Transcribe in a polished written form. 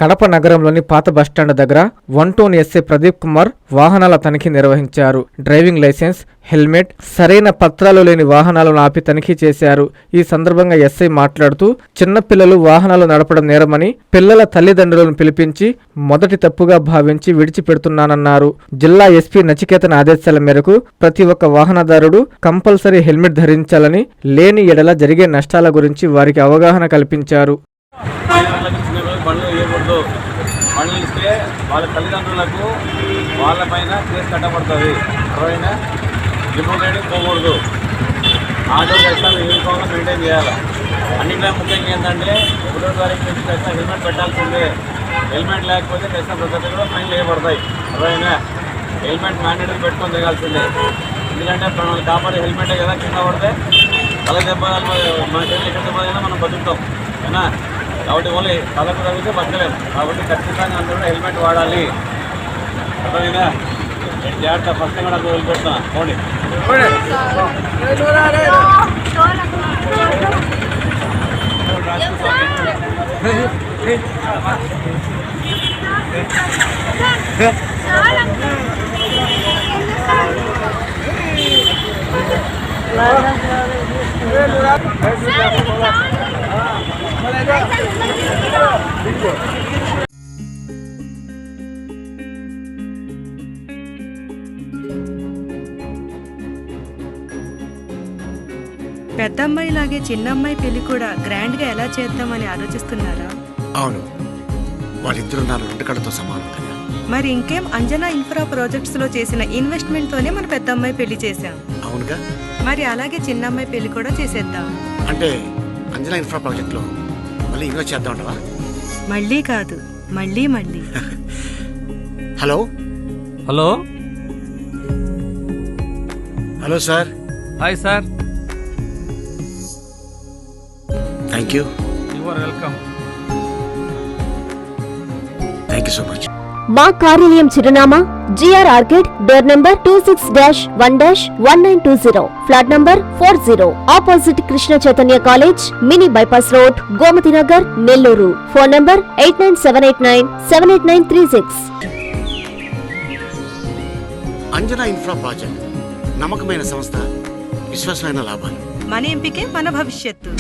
కడప నగరంలోని పాత బస్టాండ్ దగ్గర 1 టౌన్ ఎస్ఐ ప్రదీప్ కుమార్ వాహనాల తనిఖీ నిర్వహించారు. డ్రైవింగ్ లైసెన్స్, హెల్మెట్, సరైన పత్రాలు లేని వాహనాలను ఆపి తనిఖీ చేశారు. ఈ సందర్భంగా ఎస్ఐ మాట్లాడుతూ చిన్నపిల్లలు వాహనాలు నడపడం నేరమని పిల్లల తల్లిదండ్రులను పిలిపించి మొదటి తప్పుగా భావించి విడిచిపెడుతున్నానన్నారు. జిల్లా ఎస్పీ నచికేతన్ ఆదేశాల మేరకు ప్రతి ఒక్క వాహనదారుడు కంపల్సరీ హెల్మెట్ ధరించాలని, లేని ఎడల జరిగే నష్టాల గురించి వారికి అవగాహన కల్పించారు. బండ్లు వేయకూడదు. బండ్లు ఇస్తే వాళ్ళ తల్లిదండ్రులకు వాళ్ళపైన కేసు కట్టబడుతుంది. ఎవరైనా రిమోట్ రైడింగ్ పోకూడదు. ఆటో ఖచ్చితంగా యూనిఫామ్గా మెయింటైన్ చేయాలి. అన్నింటిలో ముఖ్యంగా ఏంటంటే 1వ తారీఖు నుంచి ఖచ్చితంగా హెల్మెట్ పెట్టాల్సిందే. హెల్మెట్ లేకపోతే ఖచ్చితంగా ప్రతి ఒక్కరు కూడా ఫైన్లు వేయబడతాయి. ఎవరైనా హెల్మెట్ మ్యాండేటరీ పెట్టుకొని తిరగాల్సిందే. ఎందుకంటే మనల్ని కాపాడే హెల్మెటే కదా. కింద పడితే తల దెబ్బ మన చేతులు ఎక్కడ దెబ్బ అయినా మనం బతుకుతాం ఏనా. కాబట్టి ఓన్లీ తలకు తగ్గితే బతకలేము. కాబట్టి ఖచ్చితంగా అందరూ హెల్మెట్ వాడాలి. అర్థమైనా? జాగ్రత్త. ఫస్ట్ కూడా నాకు వదిలిపెడుతున్నా. పోండి. పెద్దమ్మాయిలాగే చిన్నమ్మాయి పెళ్లి కూడా గ్రాండ్ గా ఎలా చేద్దామని ఆలోచిస్తున్నారా? అవును, వాళ్ళిద్దరూ నా 2 కళ్ళతో సమానం కదా. మరి ఇంకేం, అంజనా ఇన్ఫ్రా ప్రాజెక్ట్స్ లో చేసిన ఇన్వెస్ట్మెంట్ తోనే మన పెద్దమ్మాయి పెళ్లి చేశాం. అవునుగా. మరి అలాగే చిన్నమ్మాయి పెళ్లి కూడా చేసేద్దాం. అంటే అంజనా ఇన్ఫ్రా ప్రాజెక్ట్ లో మళ్ళీ ఇన్వెస్ట్ చేద్దాం అంటావా? మళ్ళీ కాదు, మళ్ళీ మళ్ళీ. Hello hello hello sir. Hi sir. Thank you. You are welcome. Thank you so much. మా కార్యాలయం చిరునామా GR Orchid, door number 26-1-1920, flat number 40, opposite Krishna Chaitanya college, mini bypass road, Gomathi Nagar, Nellore. Phone number 8978978936. Anjana infra project నమ్మకమైన సంస్థ, విశ్వాసమైన లాభాలు. మన ఎంపికే మన భవిష్యత్తు.